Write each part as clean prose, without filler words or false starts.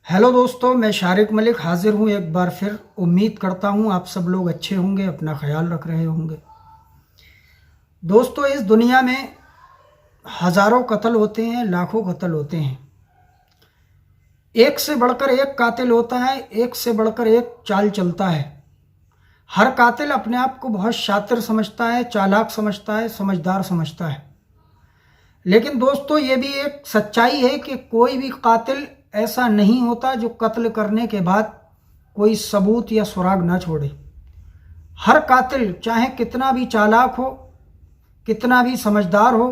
Hello दोस्तों, मैं शारिक मलिक हाजिर हूँ एक बार फिर। उम्मीद करता हूँ आप सब लोग अच्छे होंगे, अपना ख्याल रख रहे होंगे। दोस्तों, इस दुनिया में हज़ारों कत्ल होते हैं, लाखों कत्ल होते हैं। एक से बढ़कर एक कातिल होता है, एक से बढ़कर एक चाल चलता है। हर कातिल अपने आप को बहुत शातिर समझता है, चालाक समझता है, समझदार समझता है। लेकिन दोस्तों, ये भी एक सच्चाई है कि कोई भी कातिल ऐसा नहीं होता जो कत्ल करने के बाद कोई सबूत या सुराग ना छोड़े। हर कातिल चाहे कितना भी चालाक हो, कितना भी समझदार हो,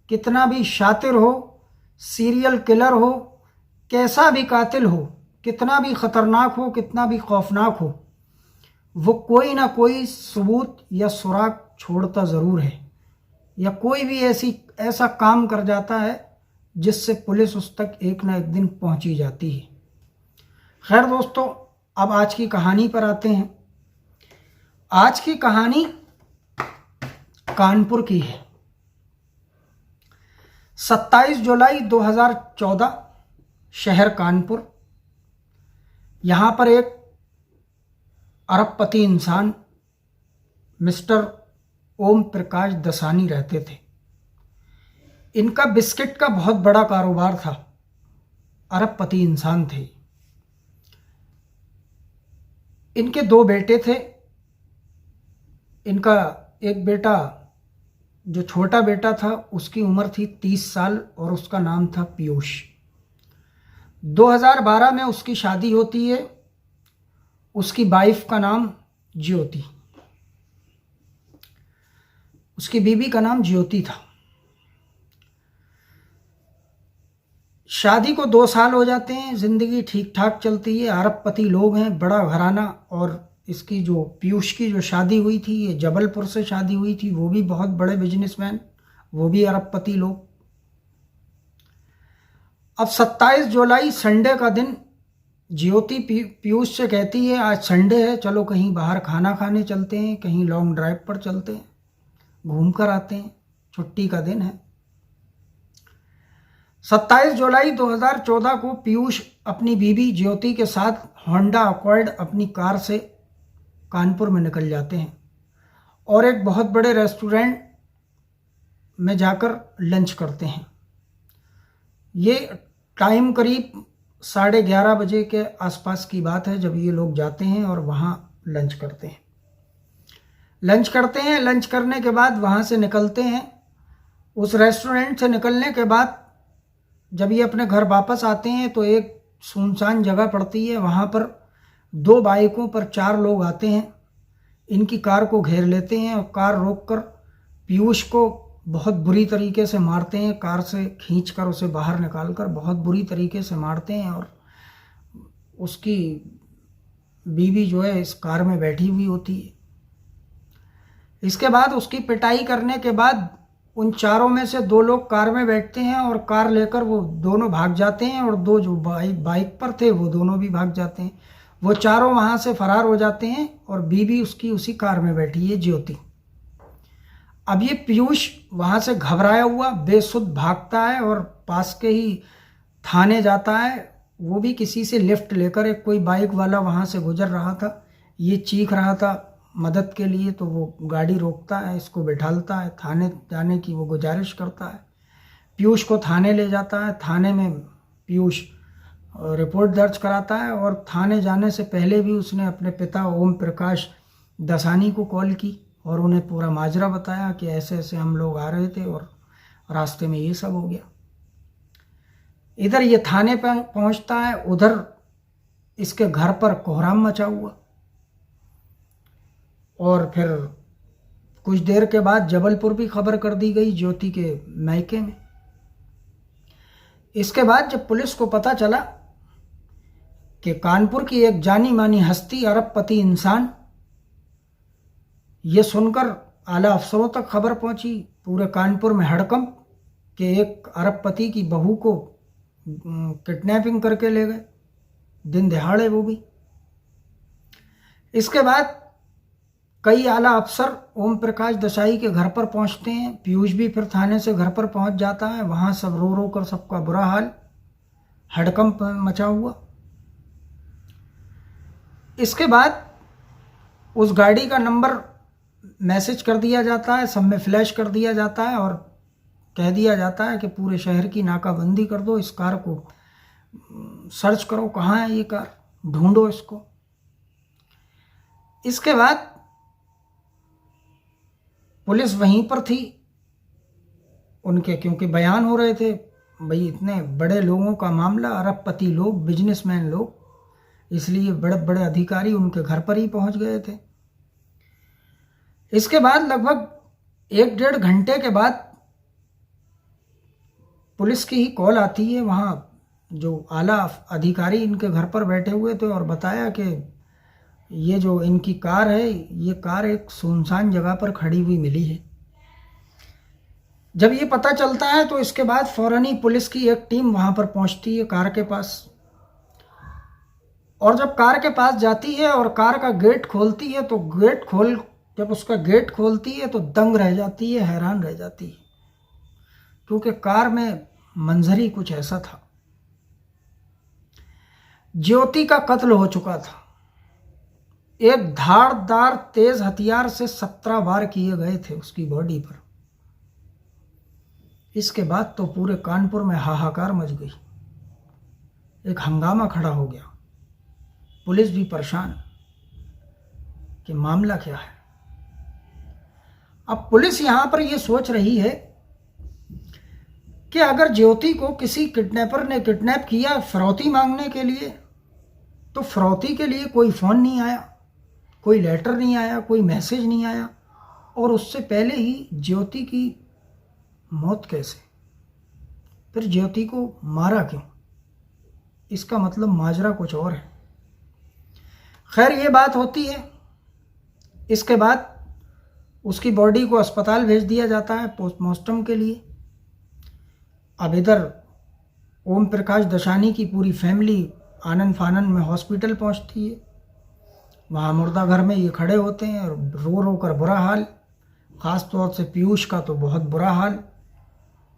कितना भी शातिर हो, सीरियल किलर हो, कैसा भी कातिल हो, कितना भी खतरनाक हो, कितना भी खौफनाक हो, वो कोई ना कोई सबूत या सुराग छोड़ता ज़रूर है, या कोई भी ऐसा काम कर जाता है जिससे पुलिस उस तक एक ना एक दिन पहुंची जाती है। खैर दोस्तों, अब आज की कहानी पर आते हैं। आज की कहानी कानपुर की है। 27 जुलाई 2014, शहर कानपुर। यहाँ पर एक अरबपति इंसान मिस्टर ओम प्रकाश दसानी रहते थे। इनका बिस्किट का बहुत बड़ा कारोबार था। अरबपति इंसान थे। इनके दो बेटे थे। इनका एक बेटा, जो छोटा बेटा था, उसकी उम्र थी 30 साल और उसका नाम था पीयूष। 2012 में उसकी शादी होती है। उसकी वाइफ का नाम ज्योति, उसकी बीवी का नाम ज्योति था। शादी को 2 साल हो जाते हैं। ज़िंदगी ठीक ठाक चलती है। अरबपति लोग हैं, बड़ा घराना। और इसकी जो पीयूष की जो शादी हुई थी, ये जबलपुर से शादी हुई थी। वो भी बहुत बड़े बिजनेसमैन, वो भी अरबपति लोग। अब 27 जुलाई संडे का दिन, ज्योति पीयूष से कहती है आज संडे है, चलो कहीं बाहर खाना खाने चलते हैं, कहीं लॉन्ग ड्राइव पर चलते हैं, घूम कर आते हैं, छुट्टी का दिन है। 27 जुलाई 2014 को पीयूष अपनी बीवी ज्योति के साथ होंडा अकॉर्ड अपनी कार से कानपुर में निकल जाते हैं और एक बहुत बड़े रेस्टोरेंट में जाकर लंच करते हैं। ये टाइम करीब 11:30 बजे के आसपास की बात है जब ये लोग जाते हैं और वहाँ लंच करते हैं। लंच करने के बाद वहाँ से निकलते हैं। उस रेस्टोरेंट से निकलने के बाद जब ये अपने घर वापस आते हैं तो एक सुनसान जगह पड़ती है। वहाँ पर 2 बाइकों पर 4 लोग आते हैं। इनकी कार को घेर लेते हैं और कार रोककर पीयूष को बहुत बुरी तरीके से मारते हैं। कार से खींचकर उसे बाहर निकालकर बहुत बुरी तरीके से मारते हैं और उसकी बीवी जो है इस कार में बैठी हुई होती है। इसके बाद उसकी पिटाई करने के बाद उन चारों में से 2 लोग कार में बैठते हैं और कार लेकर वो दोनों भाग जाते हैं और 2 जो बाइक पर थे वो दोनों भी भाग जाते हैं। वो चारों वहाँ से फरार हो जाते हैं और बीवी उसकी उसी कार में बैठी है, ज्योति। अब ये पीयूष वहाँ से घबराया हुआ बेसुध भागता है और पास के ही थाने जाता है। वो भी किसी से लिफ्ट लेकर, एक कोई बाइक वाला वहाँ से गुजर रहा था। ये चीख रहा था मदद के लिए, तो वो गाड़ी रोकता है, इसको बिठालता है, थाने जाने की वो गुजारिश करता है। पीयूष को थाने ले जाता है। थाने में पीयूष रिपोर्ट दर्ज कराता है और थाने जाने से पहले भी उसने अपने पिता ओम प्रकाश दसानी को कॉल की और उन्हें पूरा माजरा बताया कि ऐसे ऐसे हम लोग आ रहे थे और रास्ते में ये सब हो गया। इधर ये थाने पर पहुंचता है, उधर इसके घर पर कोहराम मचा हुआ। और फिर कुछ देर के बाद जबलपुर भी खबर कर दी गई, ज्योति के मायके में। इसके बाद जब पुलिस को पता चला कि कानपुर की एक जानी मानी हस्ती, अरबपति इंसान, ये सुनकर आला अफसरों तक खबर पहुंची। पूरे कानपुर में हड़कंप कि एक अरबपति की बहू को किडनैपिंग करके ले गए, दिन दिहाड़े वो भी। इसके बाद कई आला अफसर ओम प्रकाश देसाई के घर पर पहुंचते हैं। पीयूष भी फिर थाने से घर पर पहुंच जाता है। वहाँ सब रो रो कर सबका बुरा हाल, हड़कंप मचा हुआ। इसके बाद उस गाड़ी का नंबर मैसेज कर दिया जाता है, सब में फ्लैश कर दिया जाता है और कह दिया जाता है कि पूरे शहर की नाकाबंदी कर दो, इस कार को सर्च करो, कहाँ है ये कार, ढूंढो इसको। इसके बाद पुलिस वहीं पर थी उनके, क्योंकि बयान हो रहे थे, भाई इतने बड़े लोगों का मामला, अरबपति लोग, बिजनेसमैन लोग, इसलिए बड़े बड़े अधिकारी उनके घर पर ही पहुंच गए थे। इसके बाद लगभग 1-1.5 घंटे के बाद पुलिस की ही कॉल आती है, वहाँ जो आला अधिकारी इनके घर पर बैठे हुए थे, और बताया कि ये जो इनकी कार है, ये कार एक सुनसान जगह पर खड़ी हुई मिली है। जब ये पता चलता है तो इसके बाद फौरन ही पुलिस की एक टीम वहाँ पर पहुँचती है कार के पास, और जब कार के पास जाती है और कार का गेट खोलती है तो जब उसका गेट खोलती है तो दंग रह जाती है, हैरान रह जाती है, क्योंकि कार में मंजर ही कुछ ऐसा था। ज्योति का कत्ल हो चुका था। एक धारदार तेज हथियार से 17 वार किए गए थे उसकी बॉडी पर। इसके बाद तो पूरे कानपुर में हाहाकार मच गई, एक हंगामा खड़ा हो गया, पुलिस भी परेशान कि मामला क्या है। अब पुलिस यहां पर यह सोच रही है कि अगर ज्योति को किसी किडनैपर ने किडनैप किया फिरौती मांगने के लिए, तो फिरौती के लिए कोई फ़ोन नहीं आया, कोई लेटर नहीं आया, कोई मैसेज नहीं आया, और उससे पहले ही ज्योति की मौत कैसे? फिर ज्योति को मारा क्यों? इसका मतलब माजरा कुछ और है। खैर ये बात होती है। इसके बाद उसकी बॉडी को अस्पताल भेज दिया जाता है पोस्टमार्टम के लिए। अब इधर ओम प्रकाश दशानी की पूरी फैमिली आनंद फानन में हॉस्पिटल पहुंचती है। वहाँ मुर्दा घर में ये खड़े होते हैं और रो रो कर बुरा हाल, ख़ास तौर से पीयूष का तो बहुत बुरा हाल,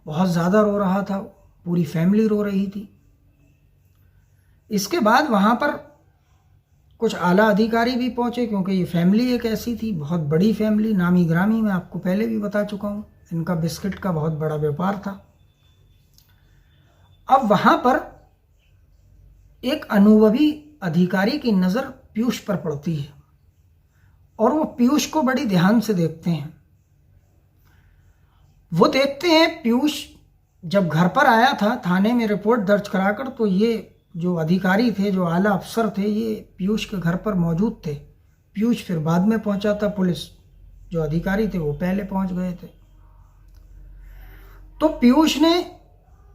बहुत ज़्यादा रो रहा था, पूरी फैमिली रो रही थी। इसके बाद वहाँ पर कुछ आला अधिकारी भी पहुँचे, क्योंकि ये फैमिली एक ऐसी थी, बहुत बड़ी फैमिली, नामी ग्रामी, मैं आपको पहले भी बता चुका हूँ, इनका बिस्किट का बहुत बड़ा व्यापार था। अब वहाँ पर एक अनुभवी अधिकारी की नज़र पीयूष पर पड़ती है और वो पीयूष को बड़ी ध्यान से देखते हैं। वो देखते हैं पीयूष जब घर पर आया था थाने में रिपोर्ट दर्ज कराकर, तो ये जो अधिकारी थे, जो आला अफसर थे, ये पीयूष के घर पर मौजूद थे। पीयूष फिर बाद में पहुंचा था, पुलिस जो अधिकारी थे वो पहले पहुंच गए थे। तो पीयूष ने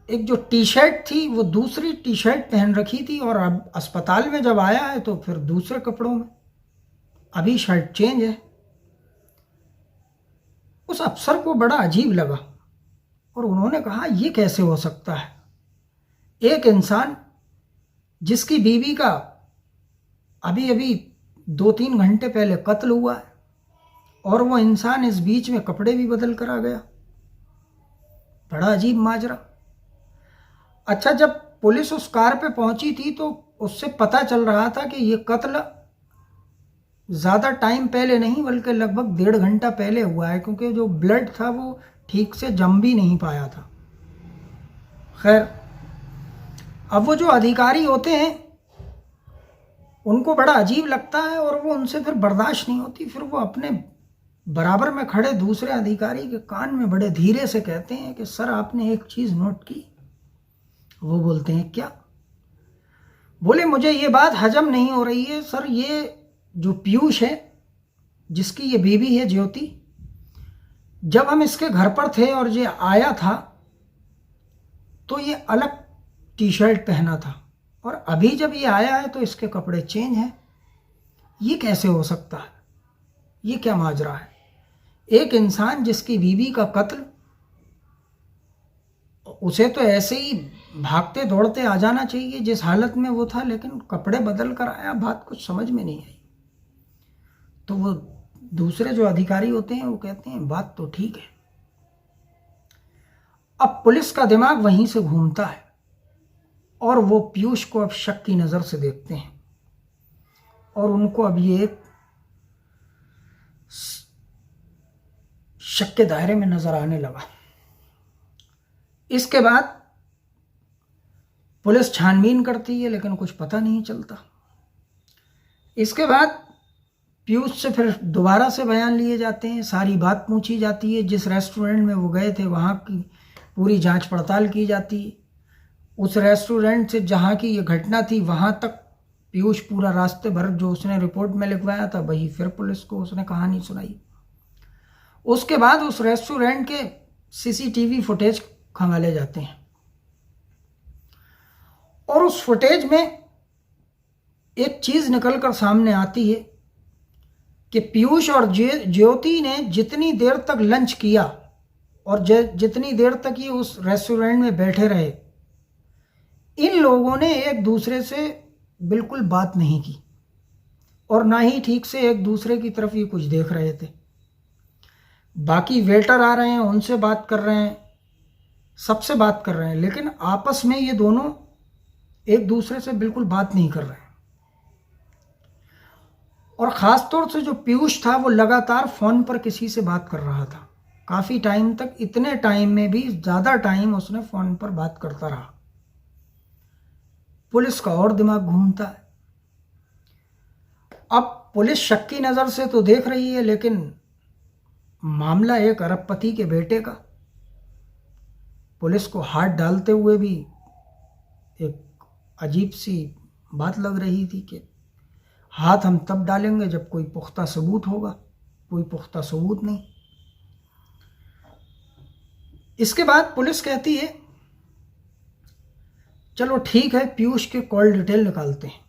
एक जो टी शर्ट थी वो दूसरी टी शर्ट पहन रखी थी, और अब अस्पताल में जब आया है तो फिर दूसरे कपड़ों में, अभी शर्ट चेंज है। उस अफसर को बड़ा अजीब लगा और उन्होंने कहा ये कैसे हो सकता है? एक इंसान जिसकी बीवी का अभी अभी 2-3 घंटे पहले कत्ल हुआ है, और वो इंसान इस बीच में कपड़े भी बदल कर आ गया। बड़ा अजीब माजरा। अच्छा, जब पुलिस उस कार पे पहुंची थी तो उससे पता चल रहा था कि ये कत्ल ज़्यादा टाइम पहले नहीं बल्कि लगभग 1.5 घंटा पहले हुआ है, क्योंकि जो ब्लड था वो ठीक से जम भी नहीं पाया था। खैर, अब वो जो अधिकारी होते हैं उनको बड़ा अजीब लगता है और वो उनसे फिर बर्दाश्त नहीं होती। फिर वो अपने बराबर में खड़े दूसरे अधिकारी के कान में बड़े धीरे से कहते हैं कि सर आपने एक चीज़ नोट की? वो बोलते हैं क्या? बोले मुझे ये बात हजम नहीं हो रही है सर, ये जो पीयूष है जिसकी ये बीवी है ज्योति, जब हम इसके घर पर थे और ये आया था तो ये अलग टी शर्ट पहना था, और अभी जब ये आया है तो इसके कपड़े चेंज हैं। ये कैसे हो सकता है? ये क्या माजरा है? एक इंसान जिसकी बीवी का कत्ल, उसे तो ऐसे ही भागते दौड़ते आ जाना चाहिए जिस हालत में वो था, लेकिन कपड़े बदल कर आया। बात कुछ समझ में नहीं आई। तो वो दूसरे जो अधिकारी होते हैं वो कहते हैं बात तो ठीक है। अब पुलिस का दिमाग वहीं से घूमता है और वो पीयूष को अब शक की नज़र से देखते हैं। और उनको अब ये एक शक के दायरे में नजर आने लगा। इसके बाद पुलिस छानबीन करती है लेकिन कुछ पता नहीं चलता। इसके बाद पीयूष से फिर दोबारा से बयान लिए जाते हैं, सारी बात पूछी जाती है, जिस रेस्टोरेंट में वो गए थे वहाँ की पूरी जांच पड़ताल की जाती है। उस रेस्टोरेंट से जहाँ की ये घटना थी वहाँ तक पीयूष पूरा रास्ते भर जो उसने रिपोर्ट में लिखवाया था वही फिर पुलिस को उसने कहानी सुनाई। उसके बाद उस रेस्टोरेंट के सीसीटीवी फुटेज खंगाले जाते हैं और उस फुटेज में एक चीज़ निकल कर सामने आती है कि पीयूष और ज्योति ने जितनी देर तक लंच किया और जितनी देर तक ये उस रेस्टोरेंट में बैठे रहे, इन लोगों ने एक दूसरे से बिल्कुल बात नहीं की और ना ही ठीक से एक दूसरे की तरफ ये कुछ देख रहे थे। बाकी वेटर आ रहे हैं, उनसे बात कर रहे हैं, सबसे बात कर रहे हैं, लेकिन आपस में ये दोनों एक दूसरे से बिल्कुल बात नहीं कर रहे हैं। और ख़ास तौर से जो पीयूष था वो लगातार फ़ोन पर किसी से बात कर रहा था काफ़ी टाइम तक। इतने टाइम में भी ज़्यादा टाइम उसने फ़ोन पर बात करता रहा। पुलिस का और दिमाग घूमता है। अब पुलिस शक की नज़र से तो देख रही है, लेकिन मामला एक अरबपति के बेटे का, पुलिस को हाथ डालते हुए भी एक अजीब सी बात लग रही थी कि हाथ हम तब डालेंगे जब कोई पुख्ता सबूत होगा। कोई पुख्ता सबूत नहीं। इसके बाद पुलिस कहती है चलो ठीक है, पीयूष के कॉल डिटेल निकालते हैं,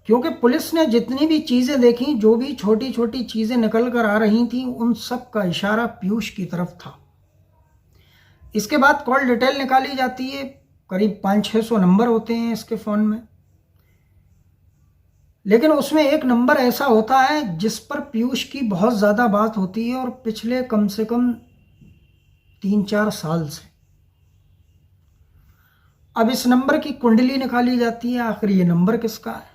क्योंकि पुलिस ने जितनी भी चीज़ें देखी, जो भी छोटी छोटी चीज़ें निकल कर आ रही थी, उन सब का इशारा पीयूष की तरफ था। इसके बाद कॉल डिटेल निकाली जाती है। करीब 500-600 नंबर होते हैं इसके फ़ोन में, लेकिन उसमें एक नंबर ऐसा होता है जिस पर पीयूष की बहुत ज़्यादा बात होती है और पिछले कम से कम 3-4 साल से। अब इस नंबर की कुंडली निकाली जाती है, आखिर ये नंबर किसका है।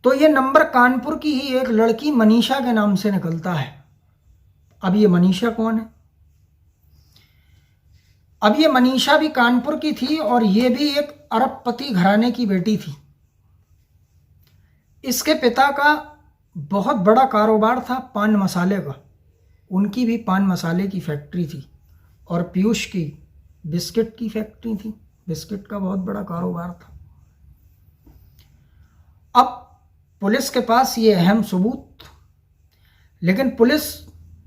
तो ये नंबर कानपुर की ही एक लड़की मनीषा के नाम से निकलता है। अब ये मनीषा कौन है? अब ये मनीषा भी कानपुर की थी और ये भी एक अरबपति घराने की बेटी थी। इसके पिता का बहुत बड़ा कारोबार था पान मसाले का। उनकी भी पान मसाले की फैक्ट्री थी और पीयूष की बिस्किट की फैक्ट्री थी। बिस्किट का बहुत बड़ा कारोबार था। अब पुलिस के पास ये अहम सबूत, लेकिन पुलिस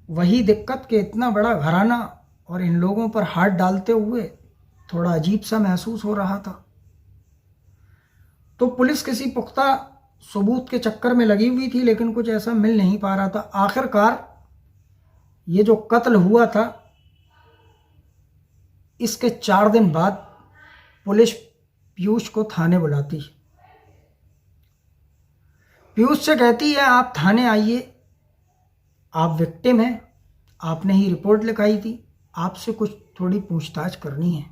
वही दिक्कत कि इतना बड़ा घराना और इन लोगों पर हाथ डालते हुए थोड़ा अजीब सा महसूस हो रहा था। तो पुलिस किसी पुख्ता सबूत के चक्कर में लगी हुई थी, लेकिन कुछ ऐसा मिल नहीं पा रहा था। आखिरकार ये जो कत्ल हुआ था, इसके 4 दिन बाद पुलिस पीयूष को थाने बुलाती है। पीयूष से कहती है आप थाने आइए, आप विक्टिम हैं, आपने ही रिपोर्ट लिखाई थी, आपसे कुछ थोड़ी पूछताछ करनी है।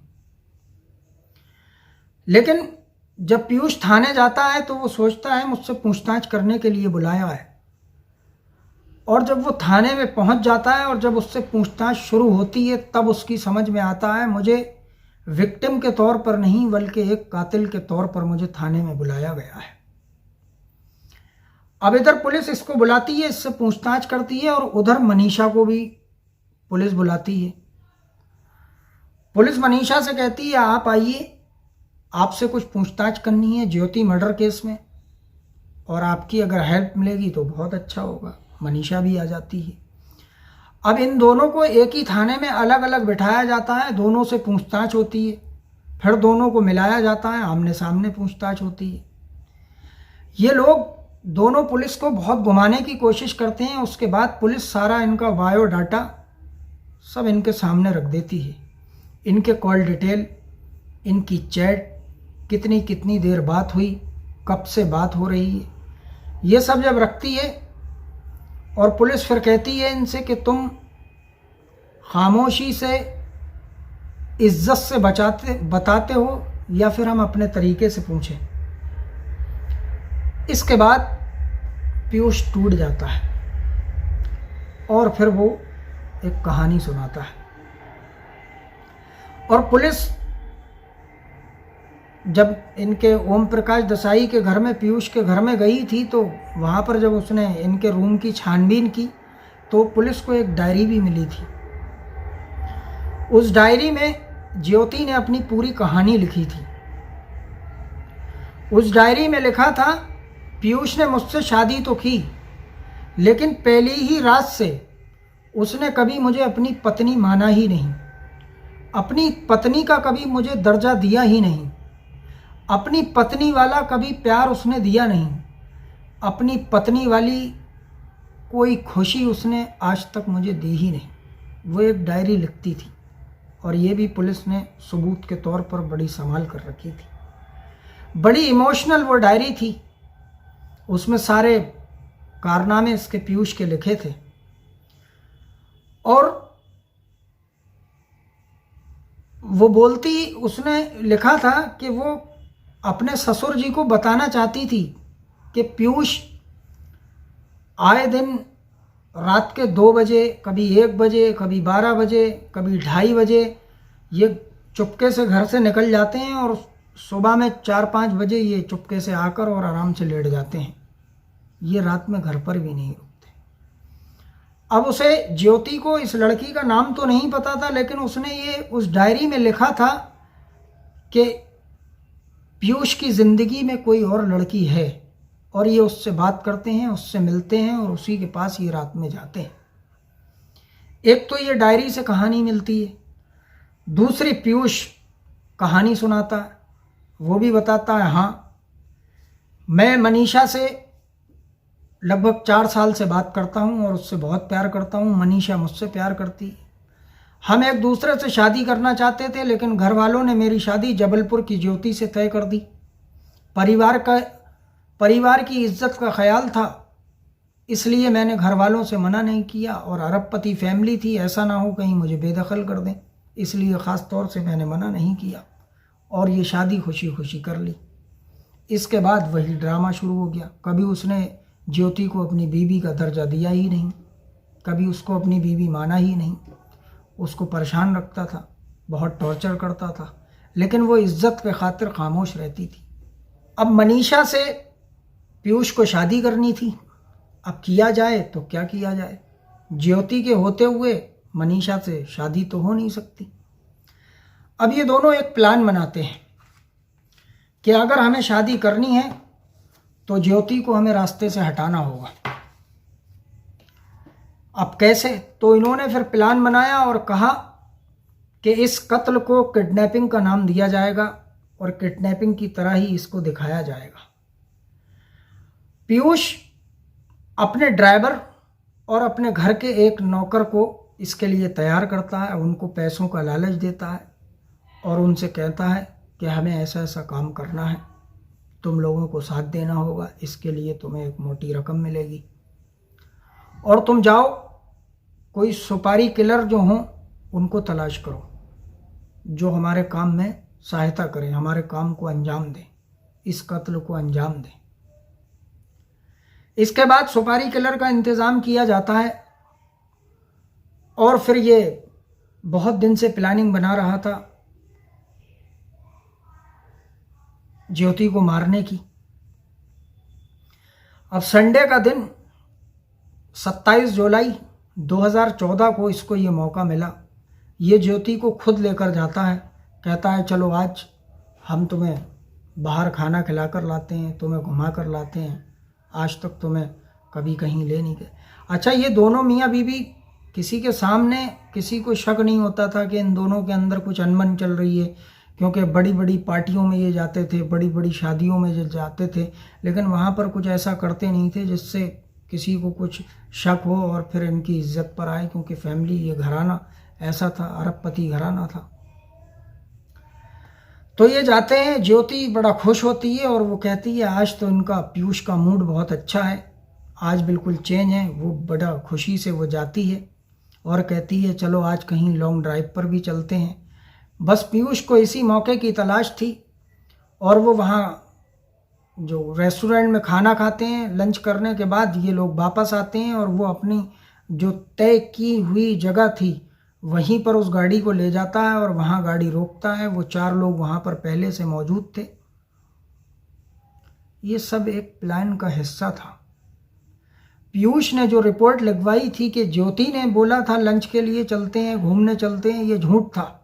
लेकिन जब पीयूष थाने जाता है तो वो सोचता है मुझसे पूछताछ करने के लिए बुलाया है, और जब वो थाने में पहुंच जाता है और जब उससे पूछताछ शुरू होती है तब उसकी समझ में आता है मुझे विक्टिम के तौर पर नहीं बल्कि एक कातिल के तौर पर मुझे थाने में बुलाया गया है। अब इधर पुलिस इसको बुलाती है, इससे पूछताछ करती है, और उधर मनीषा को भी पुलिस बुलाती है। पुलिस मनीषा से कहती है आप आइए, आपसे कुछ पूछताछ करनी है ज्योति मर्डर केस में, और आपकी अगर हेल्प मिलेगी तो बहुत अच्छा होगा। मनीषा भी आ जाती है। अब इन दोनों को एक ही थाने में अलग अलग बिठाया जाता है, दोनों से पूछताछ होती है, फिर दोनों को मिलाया जाता है, आमने सामने पूछताछ होती है। ये लोग दोनों पुलिस को बहुत घुमाने की कोशिश करते हैं। उसके बाद पुलिस सारा इनका बायोडाटा सब इनके सामने रख देती है। इनके कॉल डिटेल, इनकी चैट, कितनी कितनी देर बात हुई, कब से बात हो रही है, ये सब जब रखती है, और पुलिस फिर कहती है इनसे कि तुम खामोशी से, इज्जत से बताते हो या फिर हम अपने तरीके से पूछें। इसके बाद पीयूष टूट जाता है और फिर वो एक कहानी सुनाता है। और पुलिस जब इनके ओम प्रकाश देसाई के घर में, पीयूष के घर में गई थी, तो वहाँ पर जब उसने इनके रूम की छानबीन की तो पुलिस को एक डायरी भी मिली थी। उस डायरी में ज्योति ने अपनी पूरी कहानी लिखी थी। उस डायरी में लिखा था, पीयूष ने मुझसे शादी तो की, लेकिन पहली ही रात से उसने कभी मुझे अपनी पत्नी माना ही नहीं, अपनी पत्नी का कभी मुझे दर्जा दिया ही नहीं, अपनी पत्नी वाला कभी प्यार उसने दिया नहीं, अपनी पत्नी वाली कोई खुशी उसने आज तक मुझे दी ही नहीं। वो एक डायरी लिखती थी और ये भी पुलिस ने सबूत के तौर पर बड़ी संभाल कर रखी थी। बड़ी इमोशनल वो डायरी थी, उसमें सारे कारनामे इसके पीयूष के लिखे थे। और वो बोलती, उसने लिखा था कि वो अपने ससुर जी को बताना चाहती थी कि पीयूष आए दिन रात के 2 बजे, कभी 1 बजे, कभी 12 बजे, कभी 2:30 बजे ये चुपके से घर से निकल जाते हैं और सुबह में 4-5 बजे ये चुपके से आकर और आराम से लेट जाते हैं। ये रात में घर पर भी नहीं रुकते। अब उसे, ज्योति को, इस लड़की का नाम तो नहीं पता था, लेकिन उसने ये उस डायरी में लिखा था कि पीयूष की ज़िंदगी में कोई और लड़की है और ये उससे बात करते हैं, उससे मिलते हैं और उसी के पास ये रात में जाते हैं। एक तो ये डायरी से कहानी मिलती है, दूसरी पीयूष कहानी सुनाता है। वो भी बताता है, हाँ मैं मनीषा से लगभग 4 साल से बात करता हूँ और उससे बहुत प्यार करता हूँ, मनीषा मुझसे प्यार करती है। हम एक दूसरे से शादी करना चाहते थे, लेकिन घर वालों ने मेरी शादी जबलपुर की ज्योति से तय कर दी। परिवार की इज्जत का ख्याल था, इसलिए मैंने घर वालों से मना नहीं किया। और अरबपति फैमिली थी, ऐसा ना हो कहीं मुझे बेदखल कर दें, इसलिए ख़ास तौर से मैंने मना नहीं किया और ये शादी खुशी खुशी कर ली। इसके बाद वही ड्रामा शुरू हो गया। कभी उसने ज्योति को अपनी बीवी का दर्जा दिया ही नहीं, कभी उसको अपनी बीवी माना ही नहीं, उसको परेशान रखता था, बहुत टॉर्चर करता था, लेकिन वो इज्जत के खातिर खामोश रहती थी। अब मनीषा से पीयूष को शादी करनी थी। अब किया जाए तो क्या किया जाए? ज्योति के होते हुए मनीषा से शादी तो हो नहीं सकती। अब ये दोनों एक प्लान बनाते हैं कि अगर हमें शादी करनी है तो ज्योति को हमें रास्ते से हटाना होगा। अब कैसे? तो इन्होंने फिर प्लान बनाया और कहा कि इस कत्ल को किडनैपिंग का नाम दिया जाएगा और किडनैपिंग की तरह ही इसको दिखाया जाएगा। पीयूष अपने ड्राइवर और अपने घर के एक नौकर को इसके लिए तैयार करता है, उनको पैसों का लालच देता है और उनसे कहता है कि हमें ऐसा ऐसा काम करना है, तुम लोगों को साथ देना होगा, इसके लिए तुम्हें एक मोटी रकम मिलेगी और तुम जाओ कोई सुपारी किलर जो हों उनको तलाश करो, जो हमारे काम में सहायता करें, हमारे काम को अंजाम दें, इस कत्ल को अंजाम दें। इसके बाद सुपारी किलर का इंतज़ाम किया जाता है और फिर ये बहुत दिन से प्लानिंग बना रहा था ज्योति को मारने की। अब संडे का दिन 27 जुलाई 2014 को इसको ये मौका मिला। ये ज्योति को खुद लेकर जाता है, कहता है चलो आज हम तुम्हें बाहर खाना खिला कर लाते हैं, तुम्हें घुमा कर लाते हैं, आज तक तुम्हें कभी कहीं ले नहीं गए। अच्छा, ये दोनों मियाँ बीवी, किसी के सामने किसी को शक नहीं होता था कि इन दोनों के अंदर कुछ अनबन चल रही है, क्योंकि बड़ी बड़ी पार्टियों में ये जाते थे, बड़ी बड़ी शादियों में ये जाते थे, लेकिन वहाँ पर कुछ ऐसा करते नहीं थे जिससे किसी को कुछ शक हो और फिर इनकी इज्जत पर आए, क्योंकि फैमिली, ये घराना ऐसा था, अरबपति घराना था। तो ये जाते हैं, ज्योति बड़ा खुश होती है और वो कहती है आज तो इनका, पीयूष का मूड बहुत अच्छा है, आज बिल्कुल चेंज है। वो बड़ा खुशी से वो जाती है और कहती है चलो आज कहीं लॉन्ग ड्राइव पर भी चलते हैं। बस पीयूष को इसी मौके की तलाश थी और वो वहाँ जो रेस्टोरेंट में खाना खाते हैं, लंच करने के बाद ये लोग वापस आते हैं और वो अपनी जो तय की हुई जगह थी वहीं पर उस गाड़ी को ले जाता है और वहाँ गाड़ी रोकता है। वो 4 लोग वहाँ पर पहले से मौजूद थे। ये सब एक प्लान का हिस्सा था। पीयूष ने जो रिपोर्ट लिखवाई थी कि ज्योति ने बोला था लंच के लिए चलते हैं, घूमने चलते हैं, ये झूठ था।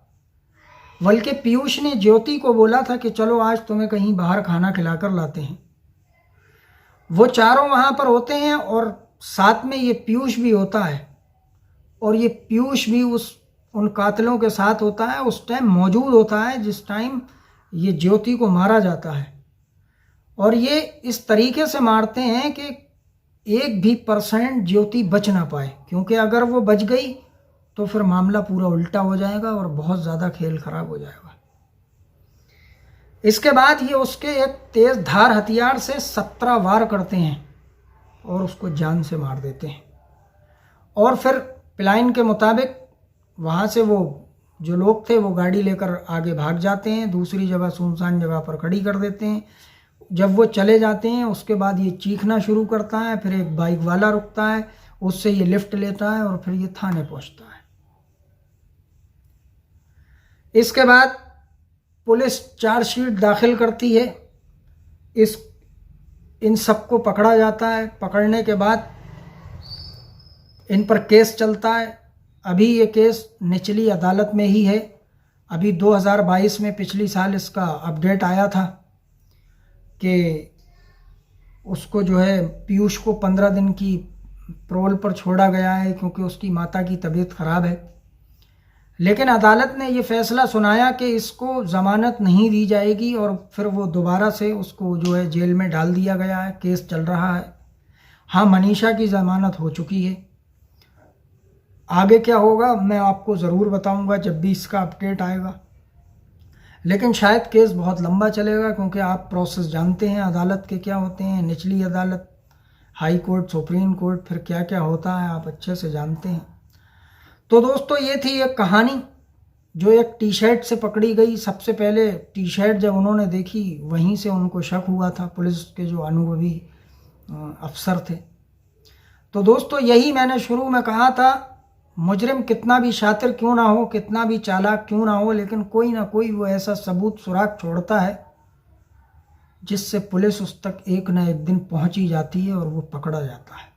बल्कि पीयूष ने ज्योति को बोला था कि चलो आज तुम्हें कहीं बाहर खाना खिलाकर लाते हैं। वो चारों वहाँ पर होते हैं और साथ में ये पीयूष भी होता है और ये पीयूष भी उन कातिलों के साथ होता है, उस टाइम मौजूद होता है जिस टाइम ये ज्योति को मारा जाता है। और ये इस तरीके से मारते हैं कि 1% ज्योति बच ना पाए, क्योंकि अगर वो बच गई तो फिर मामला पूरा उल्टा हो जाएगा और बहुत ज़्यादा खेल खराब हो जाएगा। इसके बाद ये उसके एक तेज़ धार हथियार से 17 वार करते हैं और उसको जान से मार देते हैं। और फिर प्लान के मुताबिक वहाँ से वो जो लोग थे वो गाड़ी लेकर आगे भाग जाते हैं, दूसरी जगह सुनसान जगह पर खड़ी कर देते हैं। जब वो चले जाते हैं उसके बाद ये चीखना शुरू करता है, फिर एक बाइक वाला रुकता है, उससे ये लिफ्ट लेता है और फिर ये थाने पहुँचता है। इसके बाद पुलिस चार्जशीट दाखिल करती है। इन सबको पकड़ा जाता है। पकड़ने के बाद इन पर केस चलता है। अभी ये केस निचली अदालत में ही है। अभी 2022 में पिछली साल इसका अपडेट आया था कि उसको जो है पीयूष को 15 दिन की प्रोल पर छोड़ा गया है क्योंकि उसकी माता की तबीयत ख़राब है। लेकिन अदालत ने ये फैसला सुनाया कि इसको ज़मानत नहीं दी जाएगी और फिर वो दोबारा से उसको जो है जेल में डाल दिया गया है। केस चल रहा है। हाँ, मनीषा की ज़मानत हो चुकी है। आगे क्या होगा मैं आपको ज़रूर बताऊंगा जब भी इसका अपडेट आएगा। लेकिन शायद केस बहुत लंबा चलेगा क्योंकि आप प्रोसेस जानते हैं अदालत के क्या होते हैं। निचली अदालत, हाई कोर्ट, सुप्रीम कोर्ट, फिर क्या क्या होता है आप अच्छे से जानते हैं। तो दोस्तों ये थी एक कहानी जो एक टी शर्ट से पकड़ी गई। सबसे पहले टी शर्ट जब उन्होंने देखी वहीं से उनको शक हुआ था, पुलिस के जो अनुभवी अफसर थे। तो दोस्तों यही मैंने शुरू में कहा था, मुजरिम कितना भी शातिर क्यों ना हो, कितना भी चालाक क्यों ना हो, लेकिन कोई ना कोई वो ऐसा सबूत सुराग छोड़ता है जिससे पुलिस उस तक एक ना एक दिन पहुंच ही जाती है और वो पकड़ा जाता है।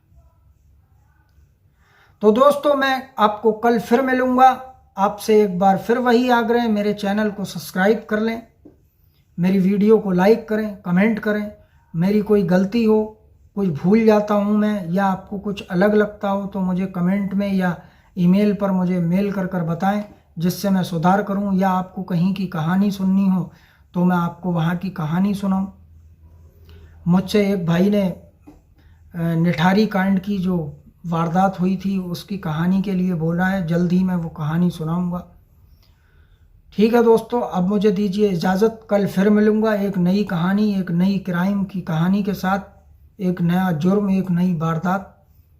तो दोस्तों मैं आपको कल फिर मिलूंगा। आपसे एक बार फिर वही आग्रह, मेरे चैनल को सब्सक्राइब कर लें, मेरी वीडियो को लाइक करें, कमेंट करें। मेरी कोई गलती हो, कुछ भूल जाता हूं मैं, या आपको कुछ अलग लगता हो तो मुझे कमेंट में या ईमेल पर मुझे मेल कर बताएं जिससे मैं सुधार करूं। या आपको कहीं की कहानी सुननी हो तो मैं आपको वहां की कहानी सुनाऊं। मुझसे एक भाई ने निठारी कांड की जो वारदात हुई थी उसकी कहानी के लिए बोला है, जल्द ही मैं वो कहानी सुनाऊंगा। ठीक है दोस्तों, अब मुझे दीजिए इजाज़त। कल फिर मिलूंगा एक नई कहानी, एक नई क्राइम की कहानी के साथ। एक नया जुर्म, एक नई वारदात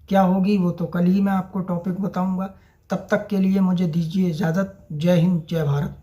क्या होगी वो तो कल ही मैं आपको टॉपिक बताऊंगा। तब तक के लिए मुझे दीजिए इजाज़त। जय हिंद, जय भारत।